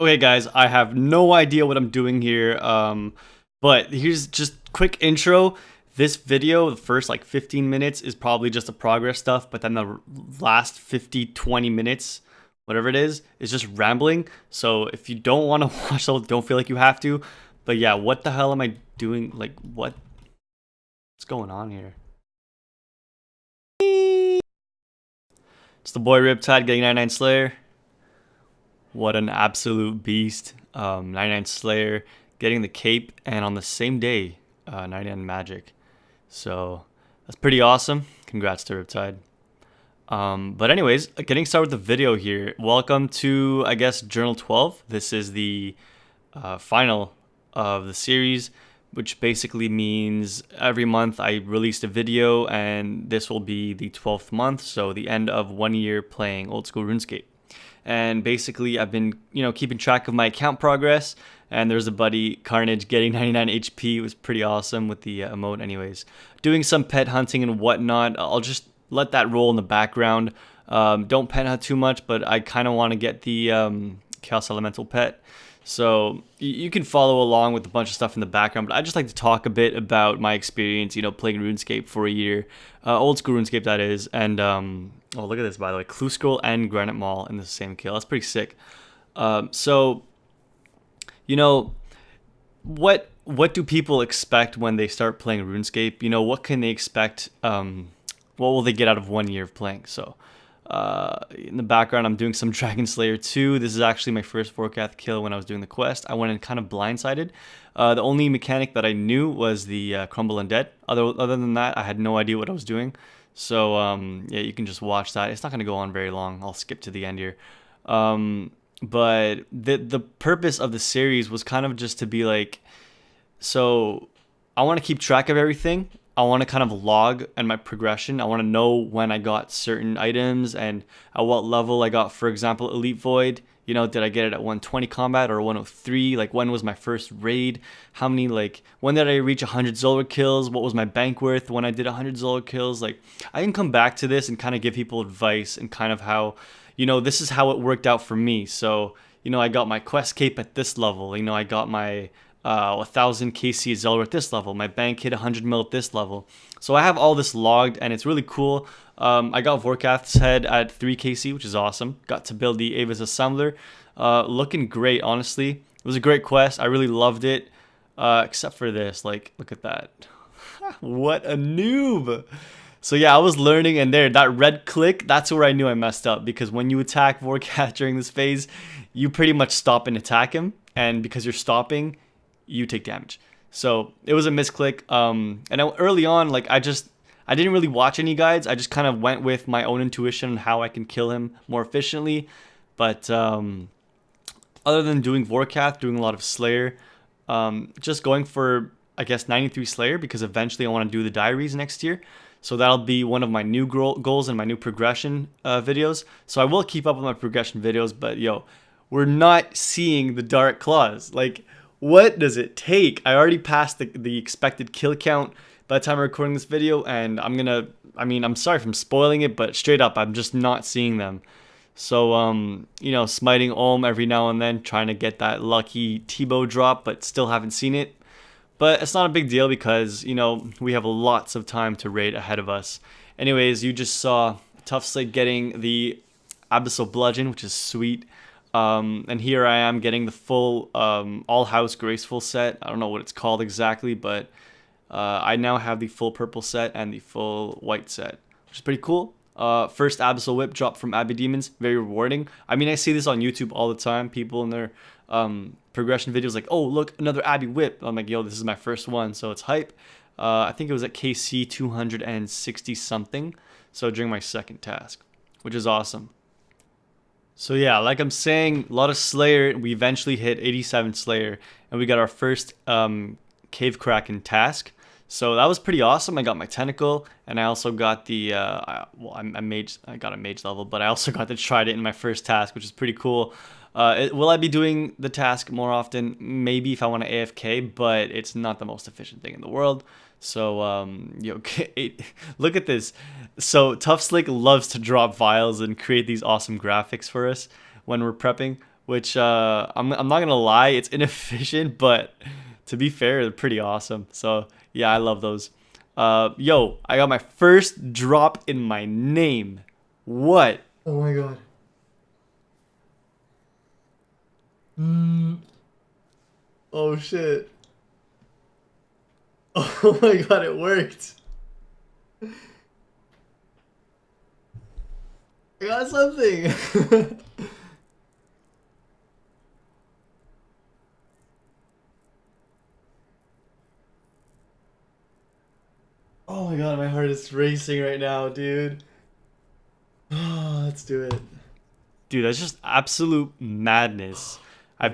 Okay, guys, I have no idea what I'm doing here, but here's just quick intro. This video, the first like 15 minutes is probably just the progress stuff, but then the last 50, 20 minutes, whatever it is just rambling. So if you don't want to watch those, don't feel like you have to. But yeah, what the hell am I doing? Like, what's going on here? It's the boy Riptide getting 99 Slayer. What an absolute beast. 99 Slayer getting the cape, and on the same day, 99 Magic. So that's pretty awesome. Congrats to Riptide. But anyways, getting started with the video here. Welcome to, I guess, Journal 12. This is the final of the series, which basically means every month I released a video, and this will be the 12th month, so the end of 1 year playing old school RuneScape. And basically I've been, keeping track of my account progress, and there's a buddy, Carnage, getting 99 HP. It was pretty awesome with the emote. Anyways, doing some pet hunting and whatnot. I'll just let that roll in the background. Don't pet hunt too much, but I kind of want to get the Chaos Elemental pet. So you can follow along with a bunch of stuff in the background, but I just like to talk a bit about my experience, playing RuneScape for a year, old school RuneScape that is, and oh, look at this, by the way, Clue Scroll and Granite Maul in the same kill. That's pretty sick. So, what do people expect when they start playing RuneScape? What can they expect? What will they get out of 1 year of playing? So, in the background, I'm doing some Dragon Slayer 2. This is actually my first Vorkath kill when I was doing the quest. I went in kind of blindsided. The only mechanic that I knew was the Crumble Undead. Other than that, I had no idea what I was doing. So, yeah, you can just watch that. It's not going to go on very long. I'll skip to the end here. But the purpose of the series was kind of just to be like, so I want to keep track of everything. I want to kind of log and my progression. I want to know when I got certain items and at what level I got, for example, Elite Void. Did I get it at 120 combat or 103? Like, when was my first raid? How many, when did I reach 100 Zolor kills? What was my bank worth when I did 100 Zolor kills? Like, I can come back to this and kind of give people advice and kind of how, this is how it worked out for me. So, I got my quest cape at this level. I got my 1000 KC Zolor at this level. My bank hit 100 mil at this level. So I have all this logged, and it's really cool. I got Vorkath's head at 3 KC, which is awesome. Got to build the Ava's Assembler. Looking great, honestly. It was a great quest. I really loved it. Except for this. Like, look at that. What a noob. So yeah, I was learning, and that red click, that's where I knew I messed up. Because when you attack Vorkath during this phase, you pretty much stop and attack him. And because you're stopping, you take damage. So it was a misclick. And early on, I didn't really watch any guides. I just kind of went with my own intuition on how I can kill him more efficiently. But other than doing Vorkath, doing a lot of Slayer, just going for, I guess, 93 Slayer, because eventually I want to do the diaries next year. So that'll be one of my new goals and my new progression videos. So I will keep up with my progression videos, but we're not seeing the Dark Claws. Like, what does it take? I already passed the expected kill count by the time I'm recording this video, and I'm sorry if I'm spoiling it, but straight up, I'm just not seeing them. So, smiting Olm every now and then, trying to get that lucky T-bow drop, but still haven't seen it. But it's not a big deal because, we have lots of time to raid ahead of us. Anyways, you just saw Tough Slate getting the Abyssal Bludgeon, which is sweet. And here I am getting the full all house graceful set. I don't know what it's called exactly, but I now have the full purple set and the full white set, which is pretty cool. First Abyssal Whip drop from Abbey Demons, very rewarding. I see this on YouTube all the time. People in their progression videos like, oh, look, another Abbey Whip. I'm like, yo, this is my first one, so it's hype. I think it was at KC 260 something, so during my second task, which is awesome. So yeah, like I'm saying, a lot of Slayer. We eventually hit 87 Slayer, and we got our first Cave Kraken task. So that was pretty awesome. I got my Tentacle, and I also got the, I got a Mage level, but I also got the Trident in my first task, which is pretty cool. Will I be doing the task more often? Maybe if I want to AFK, but it's not the most efficient thing in the world. So, look at this. So Tough Slick loves to drop vials and create these awesome graphics for us when we're prepping. which I'm not gonna lie, it's inefficient, but to be fair, they're pretty awesome. So yeah, I love those. Yo, I got my first drop in my name. What? Oh my god. Oh shit. Oh my god, it worked. I got something. Oh my god, my heart is racing right now, dude. Oh, let's do it. Dude, that's just absolute madness. I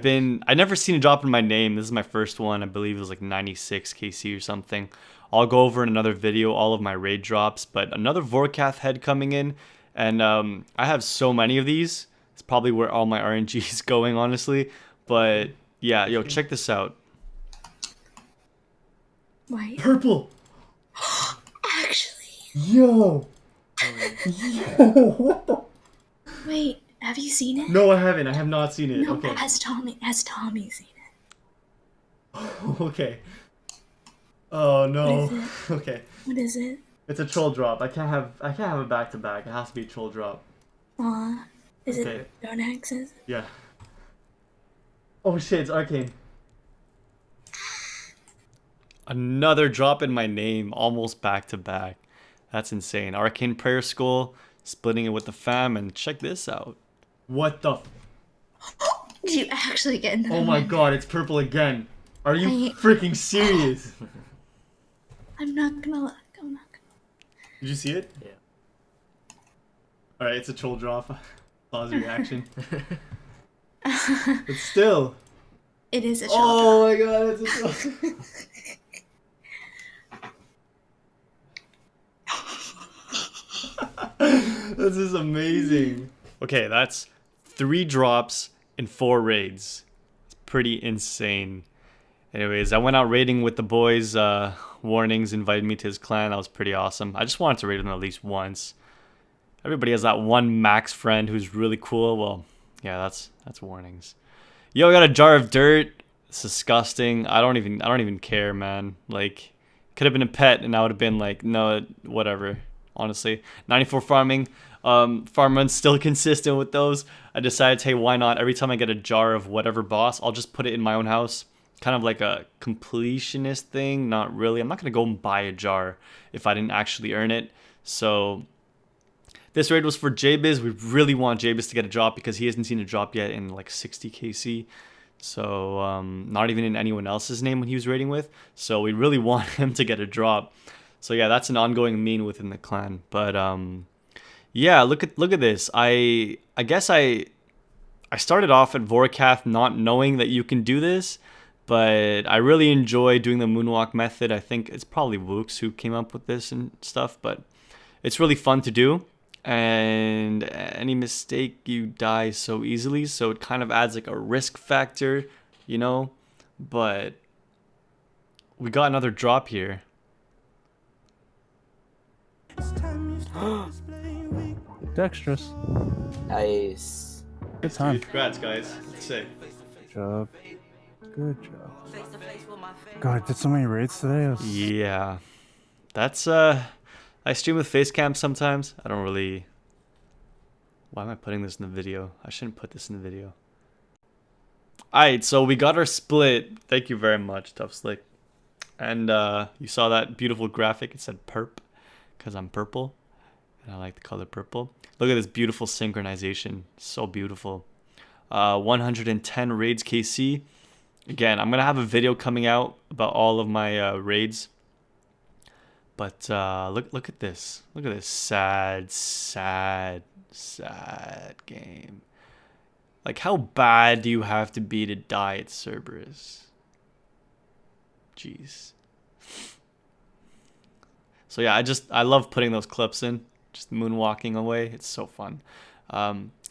never seen a drop in my name. This is my first one. I believe it was like 96 KC or something. I'll go over in another video all of my raid drops, but another Vorkath head coming in, and I have so many of these. It's probably where all my RNG is going, honestly. But yeah, yo, check this out. Wait. Purple. Actually. Yo. Yo. What the? Wait, have you seen it? No, I haven't. I have not seen it. No, Okay. has Tommy seen it? Okay. Oh no. What is it? Okay. What is it? It's a troll drop. I can't have a back to back. It has to be a troll drop. Is Okay. it Dark Axis? Yeah. Oh shit, it's arcane. Another drop in my name, almost back to back. That's insane. Arcane Prayer School, splitting it with the fam, and check this out. What the? Did you actually get another Oh my one? god, it's purple again. Are you I- freaking serious? I'm not gonna look. I'm not Did you see it? Yeah. Alright, it's a troll drop. Pause reaction. gonna. But still. It is a troll. Oh my god, it's a troll. This is amazing. Okay, that's 3 drops in 4 raids. It's pretty insane. Anyways, I went out raiding with the boys. Warnings invited me to his clan. That was pretty awesome. I just wanted to raid with him at least once. Everybody has that one max friend who's really cool. Well, yeah, that's Warnings. Yo, I got a jar of dirt. It's disgusting. I don't even care, man. Like, could have been a pet, and I would have been like, no, whatever. Honestly, 94 farming. Farm run's still consistent with those. I decided, hey, why not? Every time I get a jar of whatever boss, I'll just put it in my own house. Kind of like a completionist thing. Not really. I'm not gonna go and buy a jar if I didn't actually earn it. So this raid was for Jaybiz. We really want Jaybiz to get a drop because he hasn't seen a drop yet in like 60 KC. So not even in anyone else's name when he was raiding with. So we really want him to get a drop. So yeah, that's an ongoing meme within the clan. But yeah, look at this. I guess I started off at Vorkath not knowing that you can do this, but I really enjoy doing the moonwalk method. I think it's probably Wooks who came up with this and stuff, but it's really fun to do. And any mistake, you die so easily, so it kind of adds like a risk factor, you know. But we got another drop here. Dexterous. Nice. Good time. Congrats, guys. Let's say. Good job. Good job. God, I did so many raids today. It was... Yeah, that's I stream with face cam sometimes. I don't really. Why am I putting this in the video? I shouldn't put this in the video. Alright, so we got our split. Thank you very much, Tough Slick. And you saw that beautiful graphic. It said perp, because I'm purple. And I like the color purple. Look at this beautiful synchronization. So beautiful. 110 raids KC. Again, I'm going to have a video coming out about all of my raids. But look at this. Look at this sad game. Like, how bad do you have to be to die at Cerberus? Jeez. So yeah, I love putting those clips in. Just moonwalking away. It's so fun.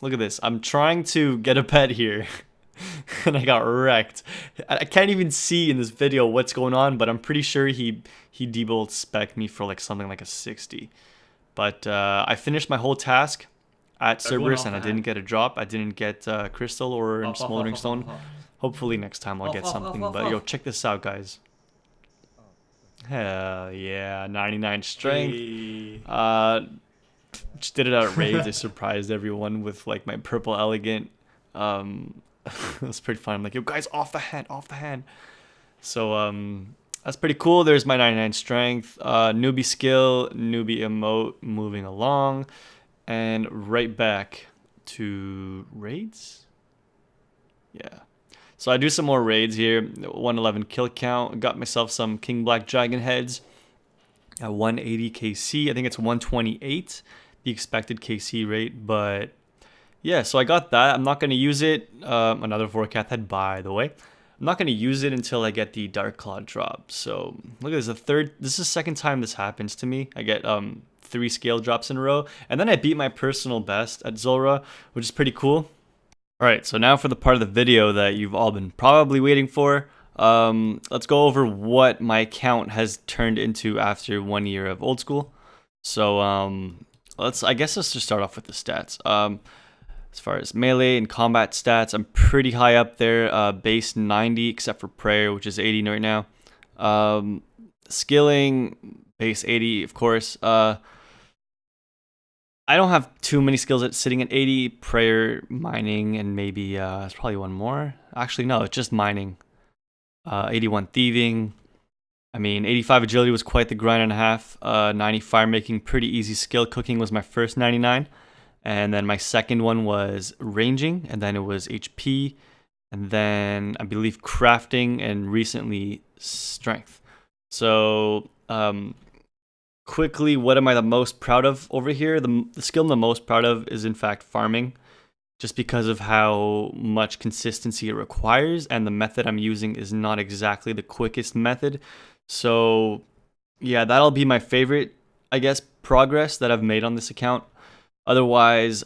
Look at this. I'm trying to get a pet here. And I got wrecked. I can't even see in this video what's going on, but I'm pretty sure he debulled spec me for like something like a 60. But I finished my whole task. at Everyone Cerberus off and I the didn't hand. get a drop. I didn't get Crystal or Off, off, Smoldering off, Stone. off, off. Hopefully next time I'll Off, get off, something. off, But yo, off. check this out, guys. Hell yeah, 99 strength. Hey. Just did it at raids. I surprised everyone with like my purple elegant. It was pretty fun. I'm like, yo guys, off the hand, off the hand. So that's pretty cool. There's my 99 strength, newbie skill, newbie emote, moving along, and right back to raids. Yeah. So I do some more raids here. 111 kill count. Got myself some King Black Dragon heads at 180 KC. I think it's 128, the expected KC rate. But yeah, so I got that. I'm not going to use it. Another Vorkath head, by the way. I'm not going to use it until I get the Dark Claw drop. So look at this. This is the second time this happens to me. I get 3 scale drops in a row. And then I beat my personal best at Zulrah, which is pretty cool. Alright, so now for the part of the video that you've all been probably waiting for. Let's go over what my account has turned into after 1 year of old school. So I guess let's just start off with the stats. As far as melee and combat stats, I'm pretty high up there. Base 90 except for prayer, which is 80 right now. Skilling, base 80, of course. I don't have too many skills at sitting at 80. Prayer, mining, and maybe there's probably one more. Actually, no, it's just mining. 81 thieving. I mean, 85 agility was quite the grind and a half. 90 fire making, pretty easy skill. Cooking was my first 99. And then my second one was ranging, and then it was HP. And then I believe crafting, and recently strength. So, quickly, what am I the most proud of over here? The skill I'm the most proud of is in fact farming, just because of how much consistency it requires, and the method I'm using is not exactly the quickest method. So yeah, that'll be my favorite, I guess, progress that I've made on this account. Otherwise,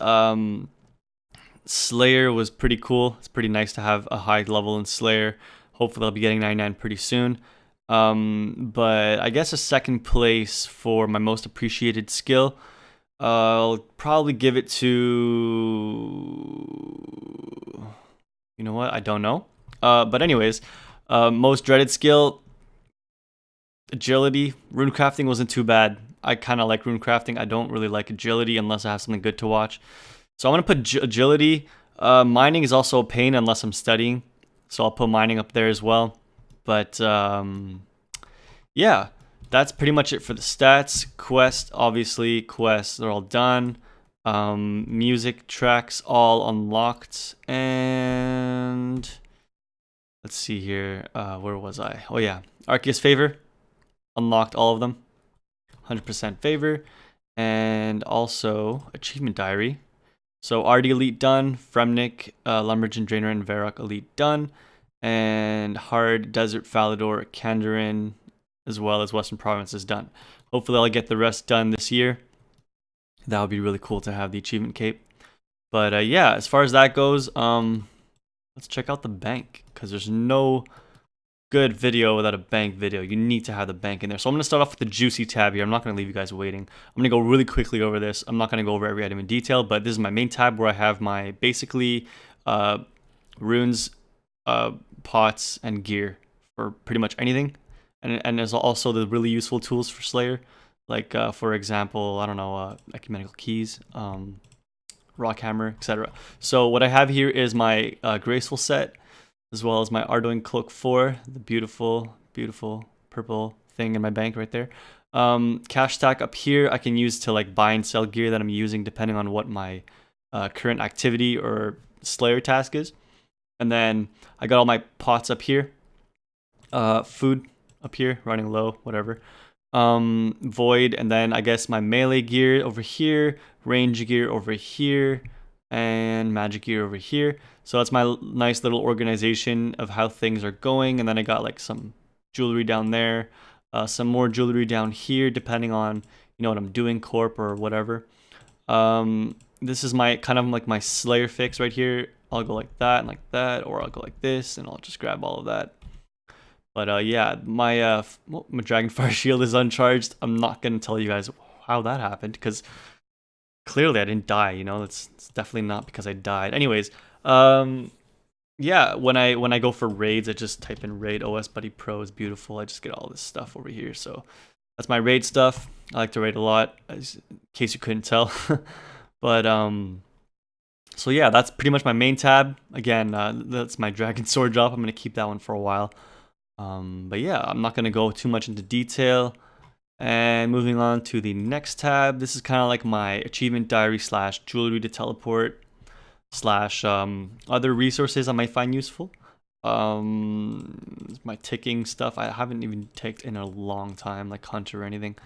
Slayer was pretty cool. It's pretty nice to have a high level in Slayer. Hopefully I'll be getting 99 pretty soon. But I guess a second place for my most appreciated skill. I'll probably give it to, you know what? I don't know. But anyways, most dreaded skill, agility. Runecrafting wasn't too bad. I kind of like runecrafting. I don't really like agility unless I have something good to watch. So I'm gonna put agility. Mining is also a pain unless I'm studying. So I'll put mining up there as well. But yeah, that's pretty much it for the stats. Quest, obviously, quests, they're all done. Music tracks all unlocked. And let's see here. Where was I? Oh yeah, Arceus Favor, unlocked all of them. 100% favor. And also Achievement Diary. So RD Elite done. Fremnik, Lumberjane, Draenor, and Varrock Elite done. And Hard, Desert, Falador, Kandarin, as well as Western Province is done. Hopefully I'll get the rest done this year. That would be really cool to have the achievement cape. But yeah, as far as that goes, let's check out the bank, because there's no good video without a bank video. You need to have the bank in there. So I'm going to start off with the juicy tab here. I'm not going to leave you guys waiting. I'm going to go really quickly over this. I'm not going to go over every item in detail, but this is my main tab where I have my basically runes, pots, and gear for pretty much anything. And there's also the really useful tools for Slayer, like for example, I don't know, ecumenical keys, rock hammer, etc. So what I have here is my graceful set, as well as my Ardoin Cloak 4, the beautiful, beautiful purple thing in my bank right there. Cash stack up here I can use to like buy and sell gear that I'm using depending on what my current activity or Slayer task is. And then I got all my pots up here. Food up here, running low, whatever. Void, and then I guess my melee gear over here, range gear over here, and magic gear over here. So that's my nice little organization of how things are going. And then I got like some jewelry down there, some more jewelry down here, depending on, you know, what I'm doing, corp or whatever. This is my kind of like my Slayer fix right here. I'll go like that, or I'll go like this, and I'll just grab all of that. But yeah, my Dragonfire shield is uncharged. I'm not gonna tell you guys how that happened, because clearly I didn't die, you know. It's definitely not because I died. Anyways, yeah, when I go for raids, I just type in raid OS Buddy Pro. Is beautiful. I just get all this stuff over here. So that's my raid stuff. I like to raid a lot, in case you couldn't tell. But so yeah, that's pretty much my main tab. Again, that's my dragon sword drop. I'm gonna keep that one for a while. But yeah, I'm not gonna go too much into detail. And moving on to the next tab, this is kind of like my achievement diary slash jewelry to teleport slash other resources I might find useful. My ticking stuff, I haven't even ticked in a long time, like Hunter or anything.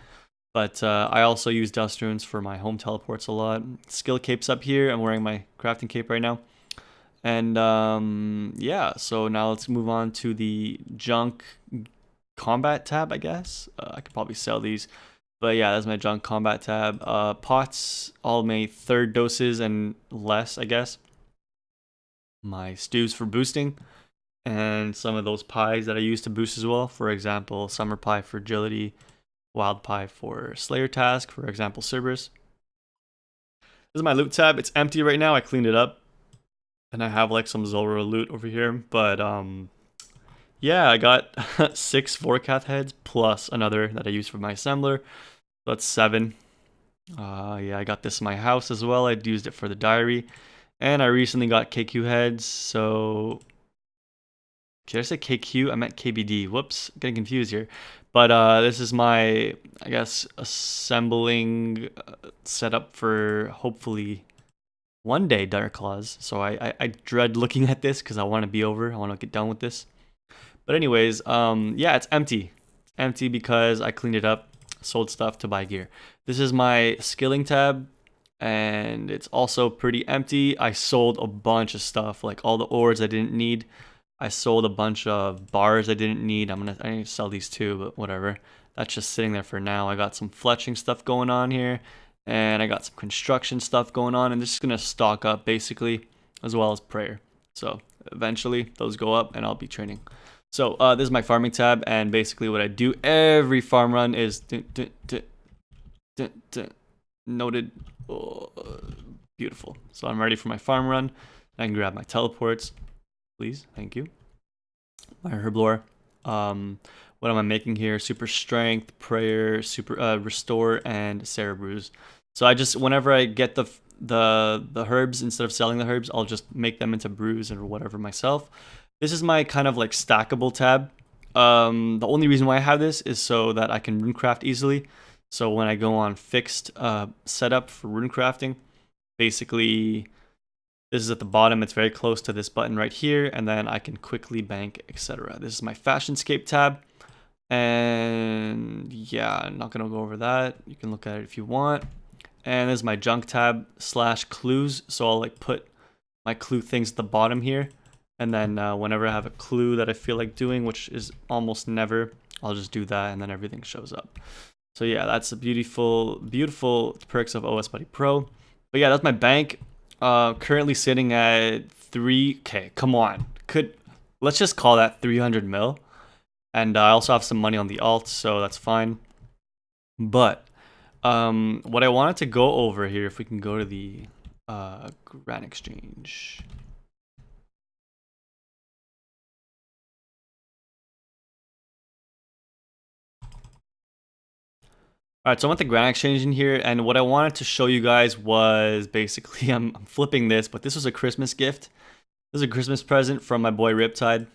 But I also use dust runes for my home teleports a lot. Skill capes up here. I'm wearing my crafting cape right now. And yeah, so now let's move on to the junk combat tab, I guess. I could probably sell these. But yeah, that's my junk combat tab. Pots, all my third doses and less, I guess. My stews for boosting. And some of those pies that I use to boost as well. For example, summer pie for agility. Wild pie for Slayer task, for example, Cerberus. This is my loot tab. It's empty right now. I cleaned it up. And I have like some Zora loot over here. But yeah, I got 6 Vorkath heads plus another that I use for my assembler. So that's 7. Yeah, I got this in my house as well. I used it for the diary. And I recently got KQ heads, so... Did I say KQ? I meant KBD. Whoops, getting confused here. But this is my, I guess, assembling setup for hopefully one day Dark Claws. So I dread looking at this because I want to be over. I want to get done with this. But anyways, yeah, it's empty. It's empty because I cleaned it up, sold stuff to buy gear. This is my skilling tab, and it's also pretty empty. I sold a bunch of stuff, like all the ores I didn't need. I sold a bunch of bars I didn't need. I need to sell these too, but whatever. That's just sitting there for now. I got some fletching stuff going on here, and I got some construction stuff going on, and this is gonna stock up basically, as well as prayer. So eventually those go up, and I'll be training. So this is my farming tab, and basically what I do every farm run is noted. Oh, beautiful. So I'm ready for my farm run. I can grab my teleports. Please, thank you. My herblore. What am I making here? Super strength, prayer, super restore, and Sarah brews. So I just, whenever I get the herbs, instead of selling the herbs, I'll just make them into brews or whatever myself. This is my kind of like stackable tab. The only reason why I have this is so that I can runecraft easily. So when I go on fixed setup for runecrafting, basically. This is at the bottom. It's very close to this button right here, and then I can quickly bank, etc. This is my Fashionscape tab, and yeah, I'm not gonna go over that. You can look at it if you want. And this is my junk tab / clues. So I'll like put my clue things at the bottom here, and then whenever I have a clue that I feel like doing, which is almost never, I'll just do that, and then everything shows up. So yeah, that's the beautiful, beautiful perks of OS Buddy Pro. But yeah, that's my bank. Currently sitting at 3K. Come on, let's just call that 300 mil. And I also have some money on the alt, so that's fine. But what I wanted to go over here, if we can go to the Grand Exchange. Alright, so I went to Grand Exchange in here, and what I wanted to show you guys was basically, I'm flipping this, but this was a Christmas gift. This is a Christmas present from my boy Riptide.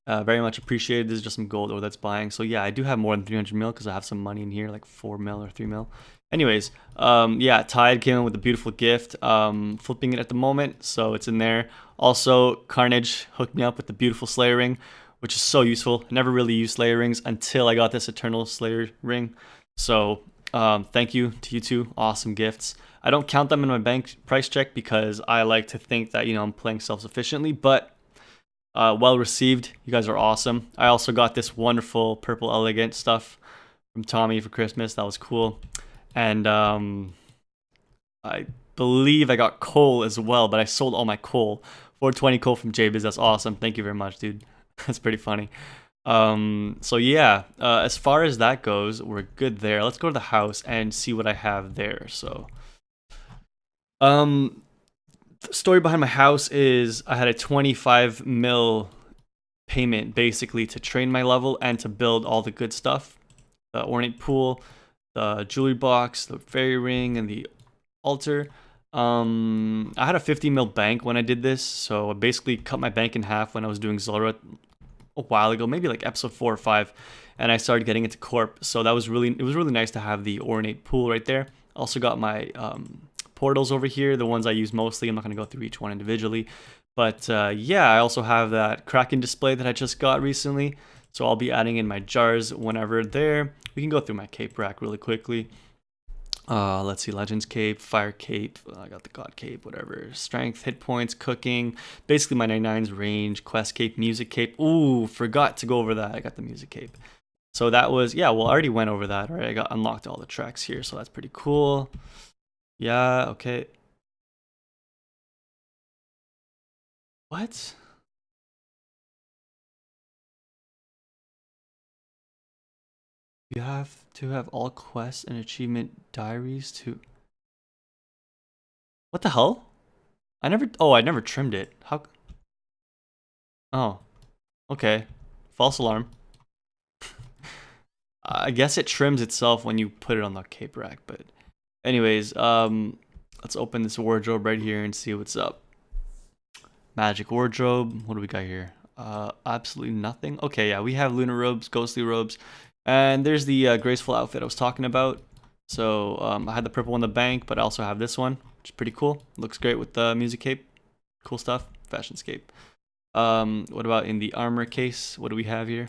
Very much appreciated. This is just some gold ore that's buying. So yeah, I do have more than 300 mil because I have some money in here, like 4 mil or 3 mil. Anyways, yeah, Tide came in with a beautiful gift. Flipping it at the moment, so it's in there. Also, Carnage hooked me up with the beautiful Slayer ring, which is so useful. I never really used Slayer rings until I got this Eternal Slayer ring. So thank you to you two. Awesome gifts. I don't count them in my bank price check because I like to think that, you know, I'm playing self-sufficiently, but well received. You guys are awesome. I also got this wonderful purple elegant stuff from Tommy for Christmas. That was cool. And I believe I got coal as well, but I sold all my coal. 420 coal from JBiz. That's awesome. Thank you very much, dude. That's pretty funny. So yeah, as far as that goes, we're good there. Let's go to the house and see what I have there. So The story behind my house is I had a 25 mil payment basically to train my level and to build all the good stuff. The ornate pool, the jewelry box, the fairy ring, and the altar. I had a 50 mil bank when I did this, so I basically cut my bank in half when I was doing Zolra a while ago, maybe like episode 4 or 5, and I started getting into Corp. So it was really nice to have the ornate pool right there. Also got my portals over here, the ones I use mostly. I'm not going to go through each one individually, but yeah, I also have that Kraken display that I just got recently, so I'll be adding in my jars whenever there. We can go through my cape rack really quickly. Let's see, Legends Cape, Fire Cape, I got the God Cape, whatever. Strength, hit points, cooking, basically my 99's range, Quest Cape, Music Cape. Ooh, forgot to go over that. I got the Music Cape. So that was, yeah, well, I already went over that, right? I got unlocked all the tracks here, so that's pretty cool. Yeah, okay. What? You have to have all quests and achievement diaries to... What the hell? I never trimmed it. How? Oh, okay. False alarm. I guess it trims itself when you put it on the cape rack, but anyways, let's open this wardrobe right here and see what's up. Magic wardrobe. What do we got here? Absolutely nothing. Okay, yeah, we have lunar robes, ghostly robes, and there's the graceful outfit I was talking about. So I had the purple one in the bank, but I also have this one, which is pretty cool. Looks great with the music cape. Cool stuff. Fashionscape. What about in the armor case? What do we have here?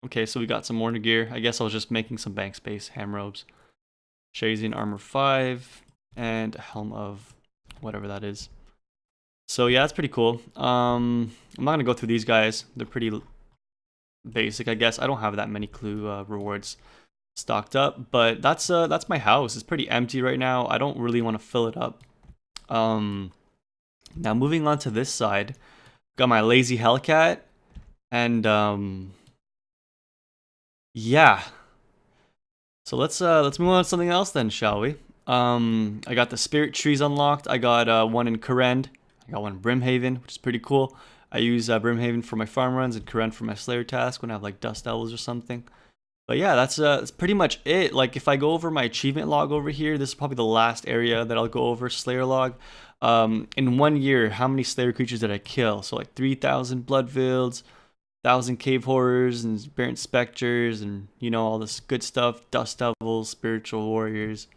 Okay, so we got some more gear. I guess I was just making some bank space. Ham robes. Shazian armor 5, and a helm of whatever that is. So yeah, that's pretty cool. I'm not gonna go through these guys. They're pretty basic, I guess. I don't have that many clue rewards stocked up, but that's my house. It's pretty empty right now. I don't really want to fill it up. Now moving on to this side, got my lazy Hellcat, and yeah. So let's move on to something else then, shall we? I got the spirit trees unlocked. I got one in Karen. I got one in Brimhaven, which is pretty cool. I use Brimhaven for my farm runs and Karen for my Slayer task when I have like Dust Devils or something. But yeah, that's pretty much it. Like if I go over my achievement log over here, this is probably the last area that I'll go over, Slayer log. In 1 year, how many Slayer creatures did I kill? So like 3,000 Bloodfields, 1,000 Cave Horrors and Aberrant Specters, and you know, all this good stuff. Dust Devils, Spiritual Warriors.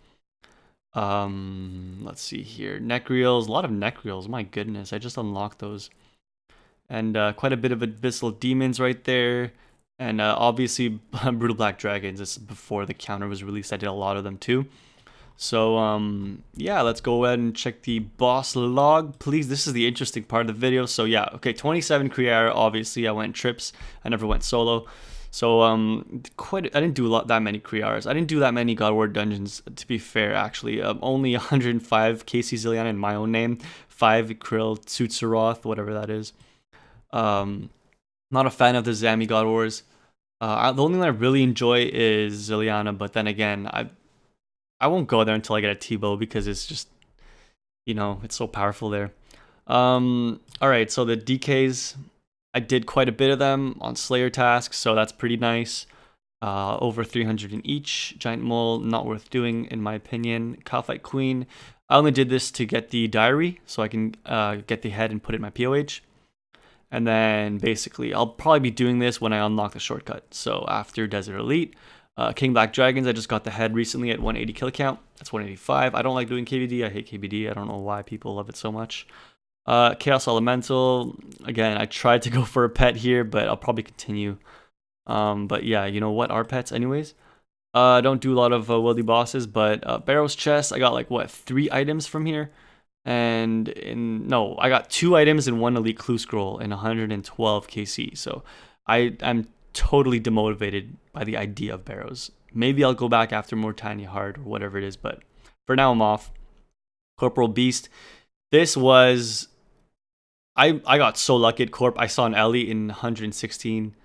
Let's see here. Necreals, a lot of Necreals. My goodness, I just unlocked those. And quite a bit of Abyssal Demons right there. And obviously, Brutal Black Dragons. This is before the counter was released. I did a lot of them too. So, yeah, let's go ahead and check the boss log. Please, this is the interesting part of the video. So, yeah, okay, 27 Kriara. Obviously, I went trips. I never went solo. So, I didn't do that many Kriaras. I didn't do that many God War dungeons, to be fair, actually. Only 105 KC Zilliana in my own name. 5 Krill, Tsutsuroth, whatever that is. Not a fan of the Zami God Wars. The only one I really enjoy is Zilliana, but then again, I won't go there until I get a T-bow because it's just, you know, it's so powerful there. Alright, so the DKs, I did quite a bit of them on Slayer tasks, so that's pretty nice. Over 300 in each. Giant Mole, not worth doing in my opinion. Cowfight Queen, I only did this to get the diary, so I can get the head and put it in my POH. And then basically, I'll probably be doing this when I unlock the shortcut. So after Desert Elite, King Black Dragons, I just got the head recently at 180 kill count. That's 185. I don't like doing KVD. I hate KVD. I don't know why people love it so much. Chaos Elemental, again, I tried to go for a pet here, but I'll probably continue. But yeah, you know what are pets anyways? I don't do a lot of wildy bosses, but Barrow's Chest, I got like, what, 3 items from here? And I got 2 items and 1 elite clue scroll and 112 KC. So I'm totally demotivated by the idea of Barrows. Maybe I'll go back after more Tiny Heart or whatever it is, but for now I'm off. Corporal Beast. This was, I got so lucky at Corp. I saw an Ellie in 116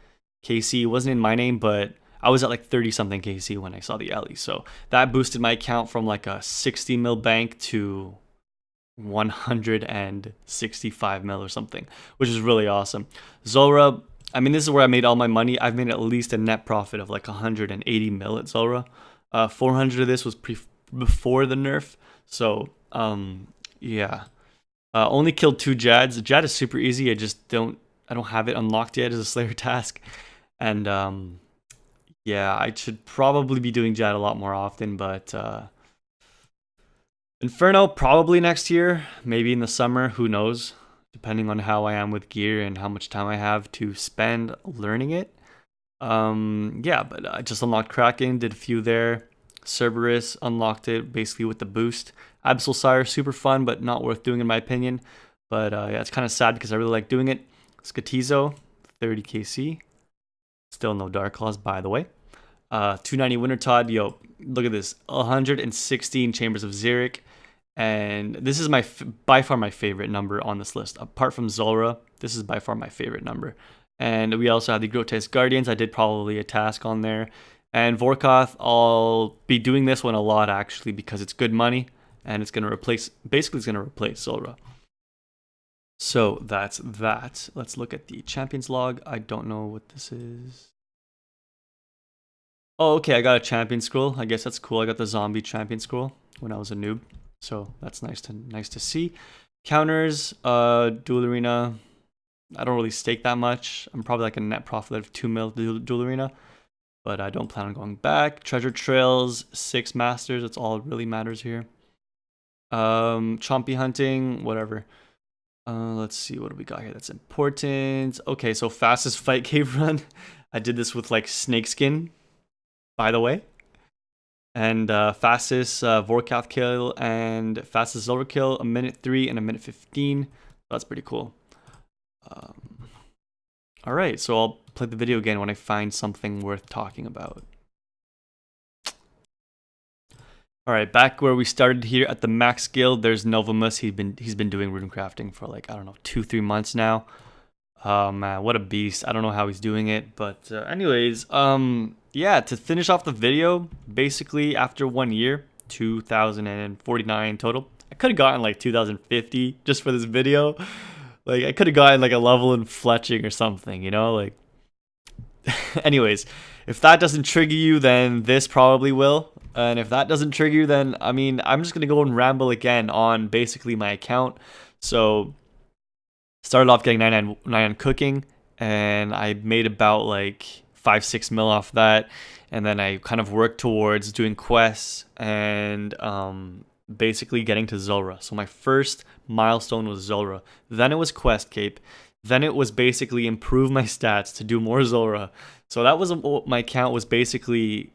KC. It wasn't in my name, but I was at like 30 something KC when I saw the Ellie. So that boosted my account from like a 60 mil bank to 165 mil or something, which is really awesome. Zulrah, I mean, this is where I made all my money. I've made at least a net profit of like 180 mil at Zulrah. 400 of this was before the nerf. So, yeah. Only killed 2 Jads. Jad is super easy. I don't have it unlocked yet as a Slayer task. And, yeah, I should probably be doing Jad a lot more often, but, Inferno probably next year, maybe in the summer, who knows, depending on how I am with gear and how much time I have to spend learning it. Yeah, but I just unlocked Kraken, did a few there. Cerberus unlocked it basically with the boost. Absol Sire, super fun, but not worth doing in my opinion. But yeah, it's kind of sad because I really like doing it. Skatizo, 30 KC. Still no Dark Claws, by the way. 290 Wintertod, yo, look at this. 116 Chambers of Xeric. And this is by far my favorite number on this list. Apart from Zulrah, this is by far my favorite number. And we also have the Grotesque Guardians. I did probably a task on there. And Vorkoth, I'll be doing this one a lot actually because it's good money. And it's going to replace, basically it's going to replace Zulrah. So that's that. Let's look at the Champions log. I don't know what this is. Oh, okay, I got a champion scroll. I guess that's cool. I got the zombie champion scroll when I was a noob. So that's nice to see. Counters, Duel Arena. I don't really stake that much. I'm probably like a net profit of 2 mil Duel Arena. But I don't plan on going back. Treasure Trails, 6 Masters. That's all that really matters here. Chompy Hunting, whatever. Let's see, what do we got here that's important? Okay, so fastest fight cave run. I did this with like Snakeskin, by the way. And fastest Vorkath kill and fastest Zulrah kill, 1:03 and 1:15. That's pretty cool. Alright, so I'll play the video again when I find something worth talking about. Alright, back where we started here at the Max Guild, there's Novamus. He's been doing rune crafting for like, I don't know, 2-3 months now. Man, what a beast. I don't know how he's doing it, but anyways, yeah, to finish off the video, basically after 1 year, 2,049 total. I could have gotten like 2,050 just for this video. Like, I could have gotten like a level in fletching or something, you know, like. Anyways, if that doesn't trigger you, then this probably will. And if that doesn't trigger you, then, I mean, I'm just going to go and ramble again on basically my account. So, started off getting 99 cooking, and I made about like 5-6 mil off that. And then I kind of worked towards doing quests and basically getting to Zulrah. So my first milestone was Zulrah. Then it was Quest Cape. Then it was basically improve my stats to do more Zulrah. So that was what my account was basically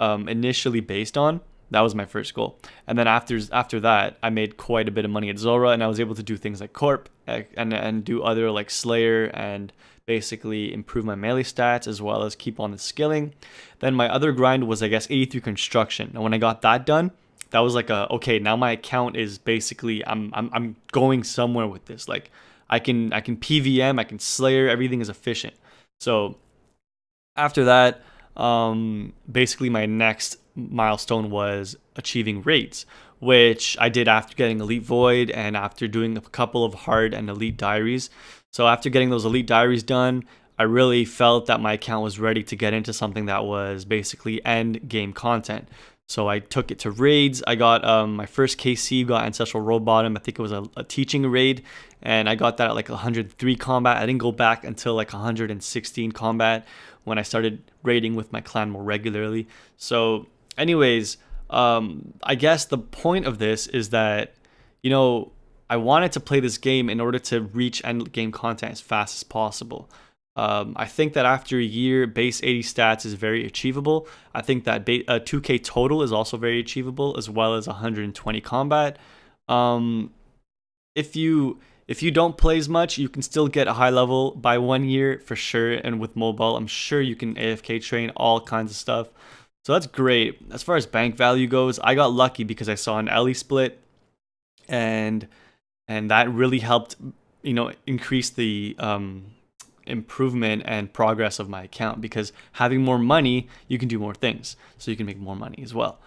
initially based on. That was my first goal. And then after that, I made quite a bit of money at Zulrah, and I was able to do things like Corp and do other like Slayer and basically improve my melee stats as well as keep on the skilling. Then my other grind was, I guess, 83 construction. And when I got that done, that was like okay, now my account is basically I'm going somewhere with this. Like I can PVM, I can Slayer, everything is efficient. So after that, basically my next milestone was achieving raids, which I did after getting Elite Void and after doing a couple of hard and elite diaries. So after getting those elite diaries done, I really felt that my account was ready to get into something that was basically end game content. So I took it to raids. I got my first KC, got Ancestral Roll Bottom. I think it was a teaching raid, and I got that at like 103 combat. I didn't go back until like 116 combat when I started raiding with my clan more regularly. So anyways, I guess the point of this is that, you know, I wanted to play this game in order to reach end game content as fast as possible. I think that after a year, base 80 stats is very achievable. I think that 2K total is also very achievable, as well as 120 combat. If you don't play as much, you can still get a high level by 1 year for sure. And with mobile, I'm sure you can AFK train all kinds of stuff. So that's great. As far as bank value goes, I got lucky because I saw an Ellie split, and that really helped, you know, increase the improvement and progress of my account, because having more money, you can do more things, so you can make more money as well.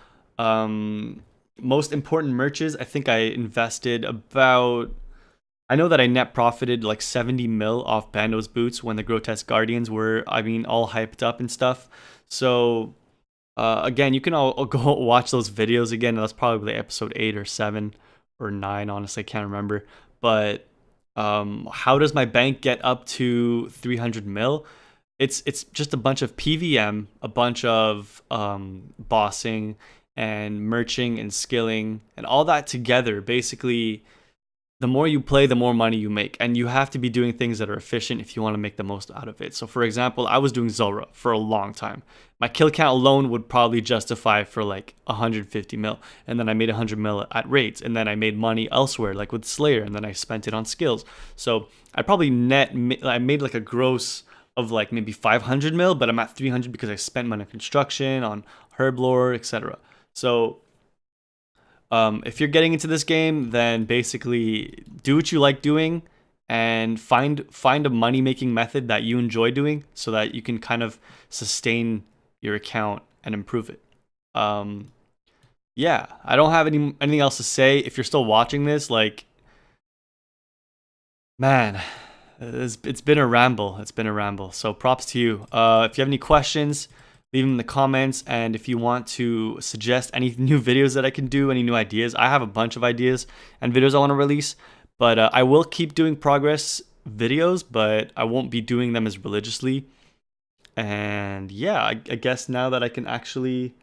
Most important merches, I think I invested about, I know that I net profited like 70 mil off Bando's boots when the Grotesque Guardians were, I mean, all hyped up and stuff. So again, you can all go watch those videos again. That's probably episode 8 or 7 or 9, honestly, I can't remember. But how does my bank get up to 300 mil? It's just a bunch of PVM, a bunch of bossing and merching and skilling and all that together. Basically, the more you play, the more money you make, and you have to be doing things that are efficient if you want to make the most out of it. So for example, I was doing Zora for a long time. My kill count alone would probably justify for like 150 mil, and then I made 100 mil at raids, and then I made money elsewhere, like with Slayer, and then I spent it on skills. So I probably I made like a gross of like maybe 500 mil, but I'm at 300 because I spent money on construction, on herblore, etc. So if you're getting into this game, then basically do what you like doing and find a money making method that you enjoy doing, so that you can kind of sustain your account and improve it. Yeah, I don't have anything else to say. If you're still watching this, like, man, it's been a ramble. It's been a ramble. So props to you. If you have any questions, leave them in the comments, and if you want to suggest any new videos that I can do, any new ideas, I have a bunch of ideas and videos I want to release, but I will keep doing progress videos, but I won't be doing them as religiously. And yeah, I guess now that I can actually,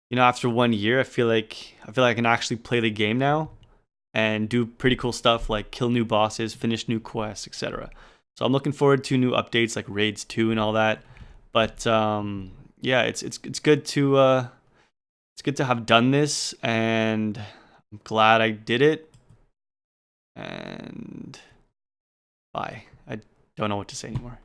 you know, after 1 year, I feel like I can actually play the game now and do pretty cool stuff like kill new bosses, finish new quests, etc. So I'm looking forward to new updates like Raids 2 and all that. But yeah, it's good to have done this, and I'm glad I did it. And bye. I don't know what to say anymore.